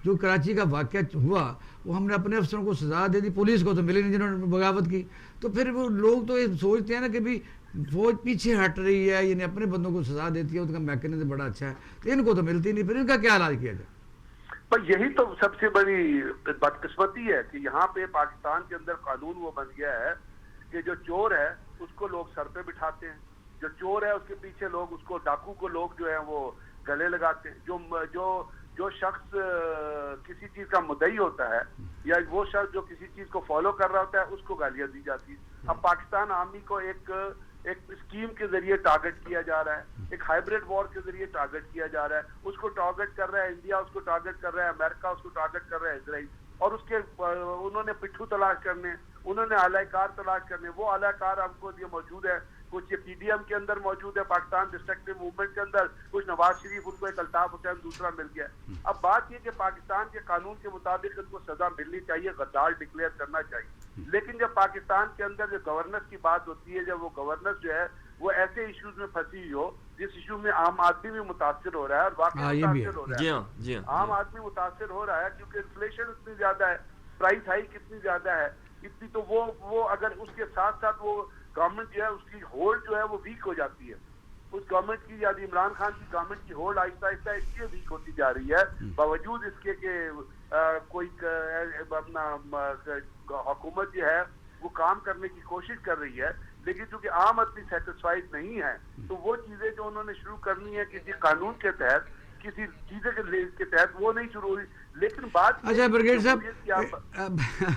जो कराची का वाक़या हुआ वो हमने अपने अफसरों को सजा दे दी, पुलिस को तो मिली नहीं जिन्होंने बगावत की। तो फिर वो लोग तो ये सोचते हैं ना कि भाई फौज पीछे हट रही है, यानी अपने बंदों को सजा देती है, उसका मैकेनिज्म बड़ा अच्छा है, तो इनको तो मिलती नहीं, फिर इनका क्या इलाज किया जाए। पर यही तो सबसे बड़ी बदकिस्मती है कि यहाँ पे पाकिस्तान के अंदर कानून वो बन गया है कि जो चोर है उसको लोग सर पे बिठाते हैं, जो चोर है उसके पीछे लोग, उसको डाकू को लोग जो है वो गले लगाते हैं, जो जो जो शख्स किसी चीज का मुद्दई होता है या वो शख्स जो किसी चीज को फॉलो कर रहा होता है उसको गालियां दी जाती है। अब पाकिस्तान आर्मी को एक स्कीम के जरिए टारगेट किया जा रहा है, एक हाइब्रिड वॉर के जरिए टारगेट किया जा रहा है, उसको टारगेट कर रहा है इंडिया, उसको टारगेट कर रहा है अमेरिका, उसको टारगेट कर रहा है इजराइल, और उसके उन्होंने पिट्ठू तलाश करने, उन्होंने आलाकार तलाश करने, वो आलाकार हमको ये मौजूद है, कुछ ये पीडीएम के अंदर मौजूद है, पाकिस्तान डिस्ट्रक्टिव मूवमेंट के अंदर, कुछ नवाज शरीफ, उनको एक अल्ताफ हुसैन दूसरा मिल गया। अब बात ये कि पाकिस्तान के कानून के मुताबिक इनको सजा मिलनी चाहिए, गद्दार डिक्लेयर करना चाहिए, लेकिन जब पाकिस्तान के अंदर जो गवर्नेंस की बात होती है, जब वो गवर्नेंस जो है वो ऐसे इश्यूज में फंसी हुई हो जिस इशू में आम आदमी भी मुतासिर हो रहा है, और वाकई मुतासिर हो रहा है, आम आदमी मुतासिर हो रहा है क्योंकि इन्फ्लेशन इतनी ज्यादा है, प्राइस हाइक कितनी ज्यादा है, इतनी, तो वो अगर उसके साथ साथ वो गवर्नमेंट जो है उसकी होल्ड जो है वो वीक हो जाती है, उस गवर्नमेंट की, यानी इमरान खान की गवर्नमेंट की होल्ड आहिस्ता आहिस्ता इसलिए वीक होती जा रही है, बावजूद इसके कि कोई अपना हुकूमत जो है वो काम करने की कोशिश कर रही है, लेकिन चूंकि आम आदमी सेटिस्फाइड नहीं है तो वो चीजें जो उन्होंने शुरू करनी है किसी कानून के तहत, किसी चीजें के तहत, वो नहीं शुरू हुई। लेकिन बात अच्छा ब्रिगेड साहब,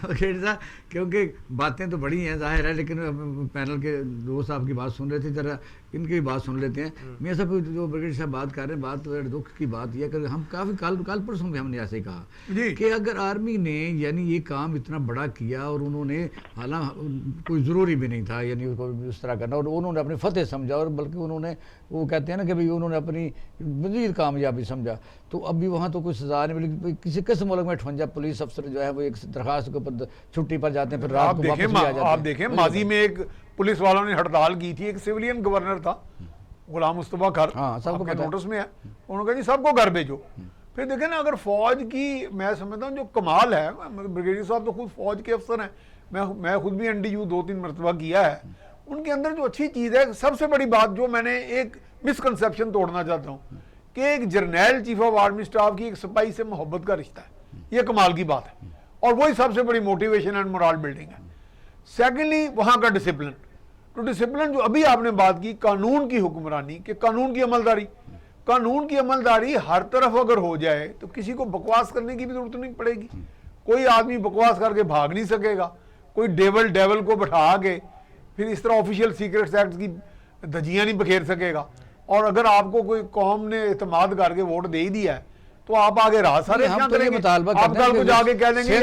ब्रिगेड साहब क्योंकि बातें तो बड़ी हैं जाहिर है, लेकिन पैनल के दोस्त आपकी बात सुन रहे थे, जरा इनकी बात सुन लेते हैं। मियां साहब जो ब्रिगेड साहब बात कर रहे हैं, बात तो दुख की बात यह कि हम काफ़ी कल परसों में हमने ऐसे ही कहा कि अगर आर्मी ने यानी ये काम इतना बड़ा किया और उन्होंने, हालांकि कोई ज़रूरी भी नहीं था यानी उस तरह करना, और उन्होंने अपनी फतेह समझा, और बल्कि उन्होंने वो कहते हैं ना कि भाई उन्होंने अपनी मज़ीद कामयाबी समझा, तो अब भी वहाँ तो कोई सजा नहीं मिली। किस मुल्क में 58 पुलिस अफसर जो है वो एक दरखास्त के ऊपर छुट्टी पर जाते हैं, फिर रात को वापस भी आ जाते हैं। आप देखें माजी में एक पुलिस वालों ने हड़ताल की थी, एक सिविलियन गवर्नर था गुलाम मुस्तफा खर, सबको नोटिस में है, उन्होंने कहा जी सबको घर भेजो। फिर देखें ना, अगर फौज की, मैं समझता हूँ जो कमाल है, ब्रिगेडियर साहब तो खुद फौज के अफसर हैं, मैं खुद भी NDU 2-3 मरतबा किया है, उनके अंदर जो अच्छी चीज़ है, सबसे बड़ी बात जो मैंने एक मिसकंसेप्शन तोड़ना चाहता हूँ कि एक Jarnail chief of army staff की एक सिपाही से मोहब्बत का रिश्ता है, ये कमाल की बात है, और वही सबसे बड़ी मोटिवेशन एंड मोरल बिल्डिंग है। सेकेंडली वहाँ का डिसिप्लिन, तो डिसिप्लिन जो अभी आपने बात की, कानून की हुक्मरानी, कि कानून की अमलदारी हर तरफ अगर हो जाए तो किसी को बकवास करने की भी जरूरत नहीं पड़ेगी, कोई आदमी बकवास करके भाग नहीं सकेगा, कोई डेवल को बैठा के फिर इस तरह ऑफिशियल सीक्रेट्स एक्ट की धज्जियां नहीं बखेर सकेगा, और अगर आपको कोई कौम ने एतमाद करके वोट दे ही दिया है तो आप आगे राह सारे हम तो ये मुतालबा करते हैं कि जाके कह देंगे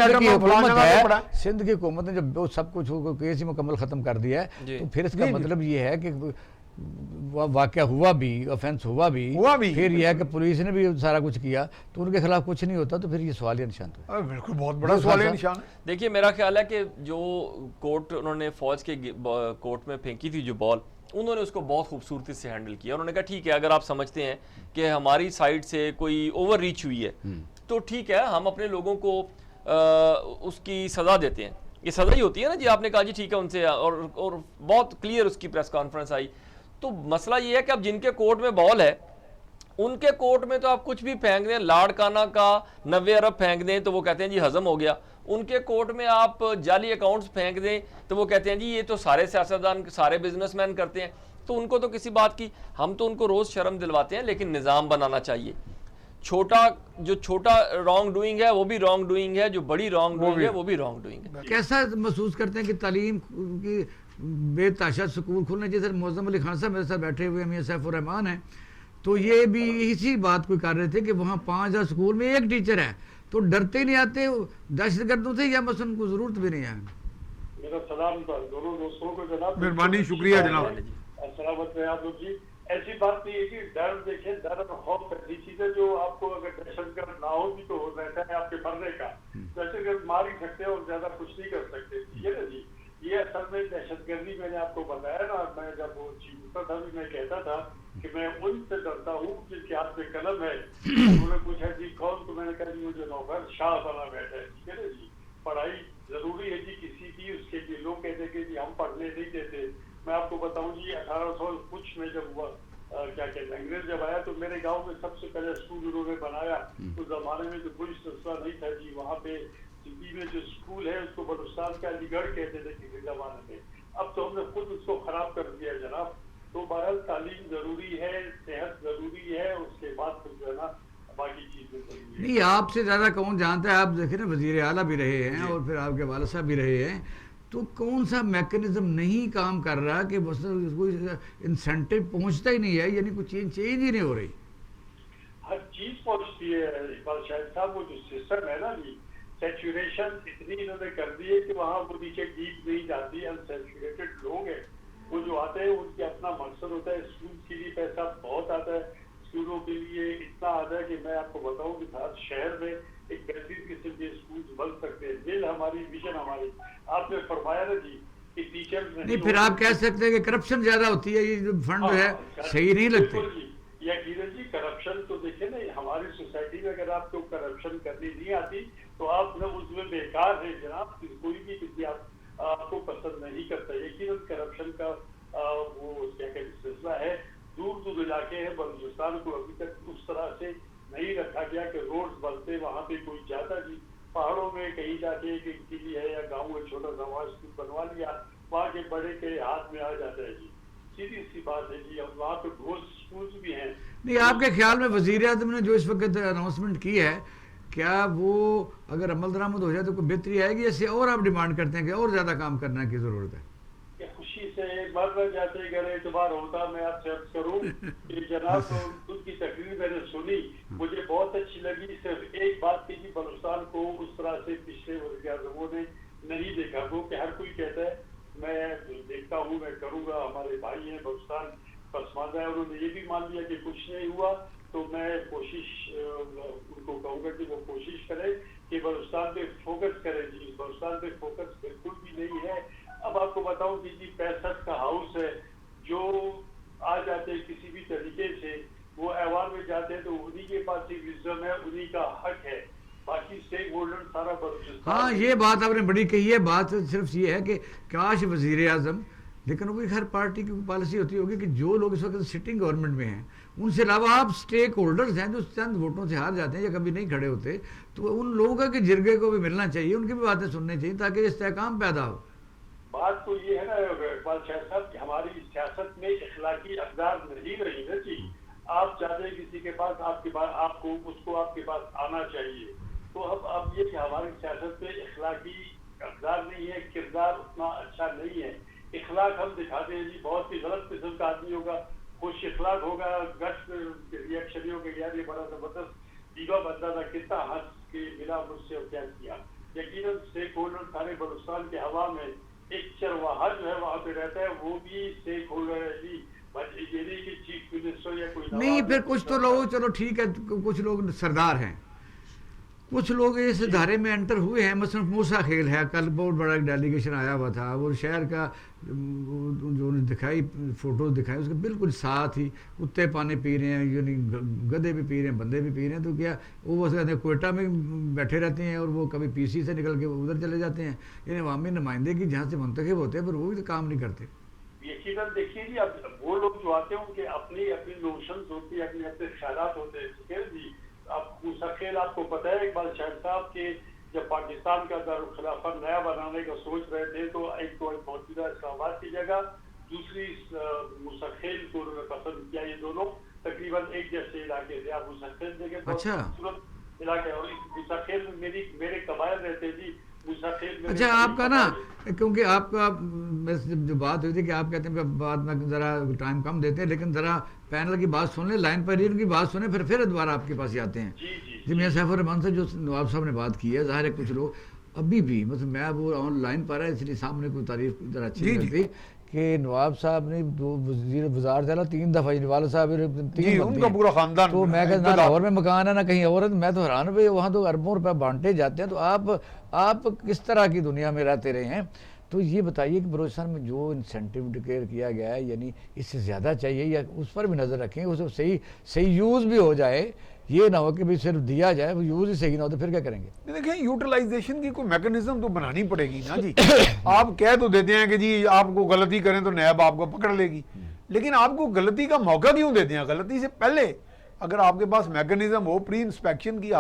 सिंध की हुकूमत ने जब सब कुछ केस ही मुकम्मल खत्म कर दिया है, तो फिर इसका मतलब ये है कि वाकया हुआ भी, ऑफेंस हुआ भी, फिर यह है कि पुलिस ने भी सारा कुछ किया तो उनके खिलाफ कुछ नहीं होता, तो फिर ये सवालिया निशान तो बिल्कुल बहुत बड़ा सवालिया निशान है। देखिए मेरा ख्याल है कि जो कोर्ट उन्होंने फौज के कोर्ट में फेंकी थी जो बॉल, उन्होंने उसको बहुत खूबसूरती से हैंडल किया। उन्होंने कहा ठीक है, अगर आप समझते हैं कि हमारी साइड से कोई ओवर रीच हुई है तो ठीक है, हम अपने लोगों को उसकी सज़ा देते हैं, ये सज़ा ही होती है ना जी। आपने कहा जी ठीक है उनसे, और बहुत क्लियर उसकी प्रेस कॉन्फ्रेंस आई। तो मसला ये है कि अब जिनके कोर्ट में बॉल है उनके कोर्ट में तो आप कुछ भी फेंक दें, लाड़काना का 90 अरब फेंक दें तो वो कहते हैं जी हजम हो गया, उनके कोर्ट में आप जाली अकाउंट्स फेंक दें तो वो कहते हैं जी ये तो सारे सियासतदान, सारे बिजनेसमैन करते हैं, तो उनको तो किसी बात की, हम तो उनको रोज़ शर्म दिलवाते हैं, लेकिन निज़ाम बनाना चाहिए। छोटा रॉन्ग डूइंग है वो भी रॉन्ग डूइंग है, जो बड़ी रॉन्ग डूइंग है वो भी रॉन्ग डूइंग है। कैसा महसूस करते हैं कि तालीम की बेतहाशा स्कूल खुलने, जैसे मौज़म अली खान साहब मेरे साथ बैठे हुए मियां सैफुर रहमान हैं, तो ये भी इसी बात को कर रहे थे कि वहाँ 5000 स्कूल में एक टीचर है, तो डरते नहीं आते दहशतगर्दों से, या बस उनको जरूरत भी नहीं है। मेरा सलाम दोनों दोस्तों को जनाब, मेहरबानी, शुक्रिया जनाब। सलामत रहे आप लोग जी। ऐसी बात नहीं है कि डर, देखें डर और खौफ ऐसी चीज है जो आपको अगर दहशतगर्द ना हो भी तो रहता है आपके मरने का, दहशतगर्द मार ही सकते हैं और ज्यादा कुछ नहीं कर सकते, ठीक है ना जी। ये असल में दहशतगर्दी मैंने आपको बताया ना, मैं जब वो चीखता था भी मैं कहता था कि मैं उनसे डरता हूँ जिनके हाथ में कलम है। उन्होंने पूछा जी कौन, तो मैंने कहा जी मुझे नौकर शाह बना बैठा है। ठीक है ना जी, पढ़ाई जरूरी है जी किसी की, उसके लिए लोग कहते हैं कि जी हम पढ़ने नहीं देते। मैं आपको बताऊं जी 1800 कुछ में जब हुआ क्या कहते हैं अंग्रेज जब आया तो मेरे गांव में सबसे पहले स्कूल उन्होंने बनाया। उस जमाने में तो कोई सिलसिला नहीं था जी, वहाँ पे सिटी में जो स्कूल है उसको बलूचिस्तान का अलीगढ़ कहते थे किसी जमाने में। अब तो हमने खुद उसको खराब कर दिया जनाब। तो बहरहाल तालीम जरूरी है, सेहत जरूरी है, उसके बाद फिर जो है ना बाकी चीजें जरूरी है। नहीं, आपसे ज़्यादा कौन जानता है, आप देखिए ना वज़ीर आला भी रहे हैं और फिर आपके वालिद साहब भी रहे हैं, तो कौन सा मैकेनिज्म नहीं काम कर रहा कि बस कोई इंसेंटिव पहुंचता ही नहीं है, यानी कोई चेंज ही नहीं हो रही। हर चीज पहुंचती है इकबाल शाहिद साहब, वो जो सिस्टम है ना जी, सैचुरेशन इतनी इन्होंने कर दी है कि वहाँ वो नीचे डीप नहीं जाती। अनसैचुरेटेड लोग हैं वो जो आते हैं उनके अपना मकसद होता है, स्कूल के लिए पैसा बहुत आता है, स्कूलों के लिए इतना आता है कि मैं आपको बताऊं कि हर शहर में एक बेहतरीन किस्म के स्कूल बन सकते हैं। दिल हमारी, विजन हमारी। आपने फरमाया ना जी कि टीचर नहीं, फिर आप कह सकते हैं कि करप्शन ज्यादा होती है, ये जो फंड जो है सही नहीं लगते। यकीनन जी करप्शन तो देखिए ना हमारी सोसाइटी में अगर आपको करप्शन करनी नहीं आती तो आप न उसमें बेकार है जनाब। कोई भी किसी आपको पसंद नहीं करता। यकीनन करप्शन का वो क्या कहते सिलसिला है, दूर दूर इलाके हैं बलूचिस्तान को अभी तक उस तरह से नहीं रखा गया कि रोड्स बनते वहाँ पे कोई जाता जी। पहाड़ों में कहीं जाके एक किली है या गाँव में छोटा सा वहाँ स्कूल बनवा लिया, वहाँ के बड़े के हाथ में आ जाता है जी। सीधी सी बात है जी। अब वहाँ पे घोष स्कूल भी हैं। नहीं, आपके ख्याल में वज़ीर आज़म ने जो इस वक्त अनाउंसमेंट की है, क्या वो अगर अमल दरामद हो जाए तो कोई बेहतरी आएगी, ऐसे और आप डिमांड करते हैं कि और ज़्यादा काम करने की ज़रूरत है? खुशी से एक बार मैं जाते अगर एतबार होता मैं आपसे अर्ज करूँ कि जनाब तो उनकी तकरीर मैंने सुनी, मुझे बहुत अच्छी लगी। सिर्फ एक बात थी कि बलूचिस्तान को उस तरह से पिछले वज़ीर-ए-आज़मों ने नहीं देखा। वो कि हर कोई कहता है मैं देखता हूँ, मैं करूँगा, हमारे भाई हैं बलूचिस्तान पसमानदा है। उन्होंने ये भी मान लिया कि कुछ नहीं हुआ तो मैं कोशिश उनको कहूँगा कि वो कोशिश करें कि बलूचिस्तान पे फोकस करें जी। बलूचिस्तान पे फोकस बिल्कुल भी नहीं है। अब आपको बताऊं कि जी 65 का हाउस है, जो आ जाते हैं किसी भी तरीके से वो ऐवान में जाते हैं तो उन्हीं के पास ही विजडम है, उन्हीं का हक है। बाकी स्टेक होल्डर सारा बलूचिस्तान। हाँ, ये बात आपने बड़ी कही है। बात सिर्फ ये है कि काश वज़ीर आज़म, लेकिन वो हर पार्टी की पॉलिसी होती होगी कि जो लोग इस वक्त सिटिंग गवर्नमेंट में हैं उनसे अलावा आप स्टेक होल्डर्स हैं जो चंद वोटों से हार जाते हैं या कभी नहीं खड़े होते, तो उन लोगों के जिरगे को भी मिलना चाहिए, उनकी भी बातें सुननी चाहिए ताकि इस्तेहकाम पैदा हो। बात तो ये है ना इकबाल शाह साहब कि हमारी सियासत में इखलाकी अक़दार नहीं रही ना जी। आप चाहते हैं किसी के पास आपके पास आपको उसको आपके पास आना चाहिए, तो अब ये कि हमारी सियासत में इखलाकी अक़दार नहीं है, किरदार उतना अच्छा नहीं है। इखलाक हम दिखाते हैं जी, बहुत ही गलत किस्म का आदमी होगा, खुश इखलाक होगा, गश्त रिएक्शन ही होगा यार ये बड़ा जबरदस्त दीवा बंदा था, कितना हंस के मिला मुझसे और क्या किया। यकीनन स्टेक होल्डर सारे बलूचिस्तान के हवा में एक चरवाहा जो है वहाँ पे रहता है, वो भी स्टेक होल्डर है जी। ये नहीं कि चीफ मिनिस्टर या कोई नहीं, फिर कुछ तो लोग चलो ठीक है, कुछ लोग सरदार हैं, कुछ लोग इस धारे में एंटर हुए हैं। मसलन मूसा खेल है, कल बहुत बड़ा डेलीगेशन आया हुआ था, वो शहर का जो दिखाई फोटो दिखाई उसके बिल्कुल साथ ही कुत्ते पानी पी रहे हैं, यानी गधे भी पी रहे हैं, बंदे भी पी रहे हैं। तो क्या वो बस कहते हैं कोयटा में बैठे रहते हैं और वो कभी पीसी से निकल के उधर चले जाते हैं। यानी अवामी नुमाइंदे की जहाँ से मुंतखब होते हैं पर वो भी तो काम नहीं करते। यकीनन देखिए जी, अब वो लोग जो आते हैं उनके अपनी अपनी नोशंस होती है, अपने अपने ख्यालात होते हैं। ठीक है जी। अब मुस्तकिल आपको पता है इकबाल शाह साहब के जब पाकिस्तान का दारुल खिलाफा नया बनाने का सोच रहे थे तो एक तो मौजूदा इस्लामाबाद की जगह दूसरी मुस्तकिल को उन्होंने पसंद किया। ये दोनों तकरीबन एक जैसे इलाके थे। आप मुस्तकिल जगह खूबसूरत इलाके और मुस्तकिल में मेरे कबाइल रहते जी। अच्छा, आपका ना, क्योंकि आपका जो बात हुई थी कि आप कहते हैं बाद में ज़रा टाइम कम देते हैं, लेकिन ज़रा पैनल की बात सुन लें, लाइन पर उनकी बात सुने, फिर दोबारा आपके पास आते हैं। जी मियां सैफुर रहमान से जो नवाब साहब ने बात की है, ज़ाहिर है कुछ लोग अभी भी, मतलब मैं वो ऑनलाइन पर है इसलिए सामने कोई तारीफ ज़रा अच्छी नहीं लगती कि नवाब साहब ने वज़ारत आला 3 दफ़ा वाले साहब उनका पूरा खानदान, तो मैं कहता ना लाहौर में मकान है ना कहीं और है, मैं तो हैरान भाई वहाँ तो अरबों रुपए बांटे जाते हैं। तो आप किस तरह की दुनिया में रहते रहे हैं? तो ये बताइए कि बलूचिस्तान में जो इंसेंटिव डिक्लेयर किया गया है, यानी इससे ज़्यादा चाहिए या उस पर भी नज़र रखें, उसको सही यूज़ भी हो जाए, ये ना हो कि भाई सिर्फ दिया जाए, वो यूज़ ही सही ना हो तो फिर क्या करेंगे? देखिए, यूटिलाइजेशन की कोई मैकेनिज्म तो बनानी पड़ेगी ना जी। आप कह तो देते हैं कि जी आपको गलती करें तो नैब आपको पकड़ लेगी, लेकिन आपको गलती का मौका क्यों देते हैं? गलती से पहले अगर आपके पास मैकेनिज्म हो प्री इंस्पेक्शन की,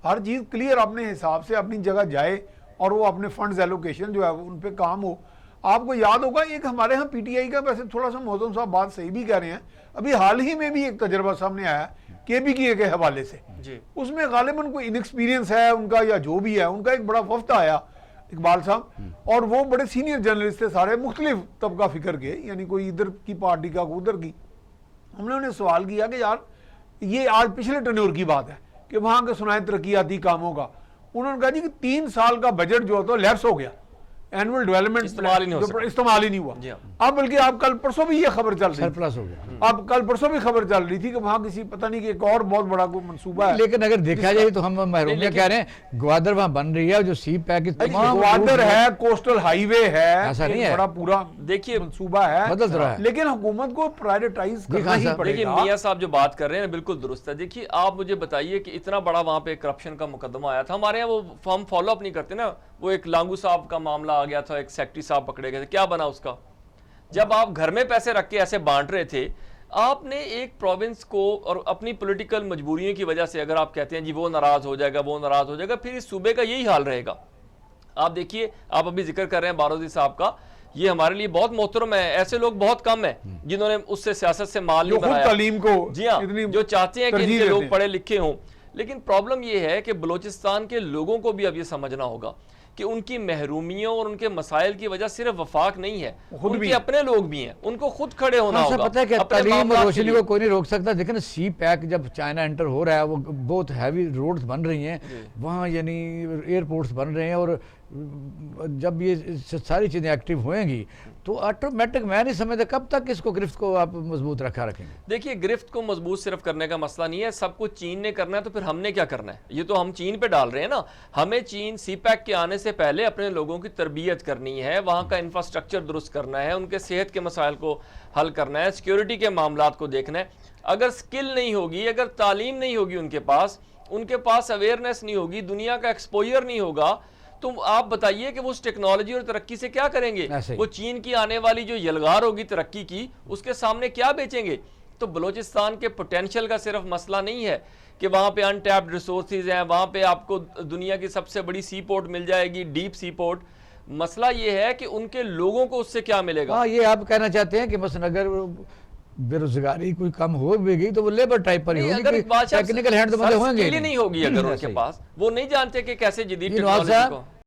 हर चीज़ क्लियर अपने हिसाब से अपनी जगह जाए और वो अपने फंड्स एलोकेशन जो है वो उन पे काम हो। आपको याद होगा एक हमारे यहाँ पीटीआई का, वैसे थोड़ा सा मौजूम साहब बात सही भी कह रहे हैं, अभी हाल ही में भी एक तजर्बा सामने आया केबीके के हवाले से जी। उसमें गालिबन कोई इनएक्सपीरियंस है उनका या जो भी है, उनका एक बड़ा वफ्द आया, इकबाल साहब, और वो बड़े सीनियर जर्नलिस्ट थे सारे मुख्तलिफ तबका फिक्र के, यानी कोई इधर की पार्टी का कोई उधर की। हमने उन्हें सवाल किया कि यार ये आज पिछले टर्न्योर की बात है कि वहाँ के सुनाए तरक्याती कामों का, उन्होंने कहा जी कि 3 साल का बजट जो तो लैप्स हो गया, एनुअल डेवलपमेंट इस्तेमाल ही नहीं हुआ। अब बल्कि आप कल परसों भी ये खबर चल रही सरप्लस हो गया, अब कल परसों भी खबर चल रही थी कि वहाँ किसी पता नहीं कि एक और बहुत बड़ा कोई मंसूबा है। लेकिन अगर देखा जाए तो हम महरूमिया कह रहे हैं, ग्वादर वहाँ बन रही है, जो सी पैक ग्वादर है, कोस्टल हाईवे है, ऐसा नहीं है, बड़ा पूरा देखिए मंसूबा है, बदल रहा है, लेकिन हुकूमत को प्रायोरिटाइज करना ही पड़ेगा। देखिए मियां साहब जो बात कर रहे हैं बिल्कुल दुरुस्त है। देखिए आप मुझे बताइए कि इतना बड़ा वहां पे करप्शन का मुकदमा आया था, हमारे यहाँ वो हम फॉलो अप नहीं करते ना, वो एक लांगू साहब का मामला आ गया था, एक सेक्रेटरी साहब पकड़े गए थे, क्या बना उसका? जब आप घर में पैसे रख के ऐसे बांट रहे थे, आपने एक प्रोविंस को और अपनी पॉलिटिकल मजबूरियों की वजह से अगर आप कहते हैं जी वो नाराज हो जाएगा, वो नाराज हो जाएगा, फिर इस सूबे का यही हाल रहेगा। आप देखिए, आप अभी जिक्र कर रहे हैं बारोदी साहब का, ये हमारे लिए बहुत मोहतरम है, ऐसे लोग बहुत कम हैं जिन्होंने उससे सियासत से माल नहीं बनाया, तालीम को जी हाँ, जो चाहते हैं कि इनके लोग पढ़े लिखे हों। लेकिन प्रॉब्लम ये है कि बलूचिस्तान के लोगों को भी अब ये समझना होगा कि उनकी महरूमियों और उनके मसाइल की वजह सिर्फ वफाक नहीं है, उनके अपने लोग भी हैं, उनको खुद खड़े होना होगा। पता है कि तालीम और रोशनी को कोई नहीं रोक सकता। देखिए ना, सी पैक जब चाइना एंटर हो रहा है, वो बहुत हैवी रोड्स बन रही हैं वहाँ, यानी एयरपोर्ट्स बन रहे हैं, और जब ये सारी चीज़ें एक्टिव होएंगी तो ऑटोमेटिक, मैं नहीं समझता कब तक इसको गिरफ्त को आप मजबूत रखेंगे। देखिए, गिरफ्त को मजबूत सिर्फ करने का मसला नहीं है, सब कुछ चीन ने करना है, तो फिर हमने क्या करना है? ये तो हम चीन पे डाल रहे हैं ना। हमें चीन सी पैक के आने से पहले अपने लोगों की तरबियत करनी है, वहाँ का इंफ्रास्ट्रक्चर दुरुस्त करना है, उनके सेहत के मसाइल को हल करना है, सिक्योरिटी के मामलात को देखना है। अगर स्किल नहीं होगी, अगर तालीम नहीं होगी उनके पास अवेयरनेस नहीं होगी, दुनिया का एक्सपोजर नहीं होगा, तो आप बताइए कि वो उस टेक्नोलॉजी और तरक्की से क्या करेंगे? वो चीन की आने वाली जो यलगार होगी तरक्की की, उसके सामने क्या बेचेंगे? तो बलूचिस्तान के पोटेंशियल का सिर्फ मसला नहीं है कि वहां पे अनटैप्ड रिसोर्सेज हैं, वहां पे आपको दुनिया की सबसे बड़ी सी पोर्ट मिल जाएगी, डीप सी पोर्ट। मसला ये है कि उनके लोगों को उससे क्या मिलेगा। हाँ, ये आप कहना चाहते हैं कि बस अगर बेरोजगारी कोई कम हो भी गई तो वो लेबर टाइप पर ही होगी, टेक्निकल हैंड तो बंदे होंगे नहीं होगी अगर उनके पास, वो नहीं जानते कि कैसे जदीद टेक्नोलॉजी को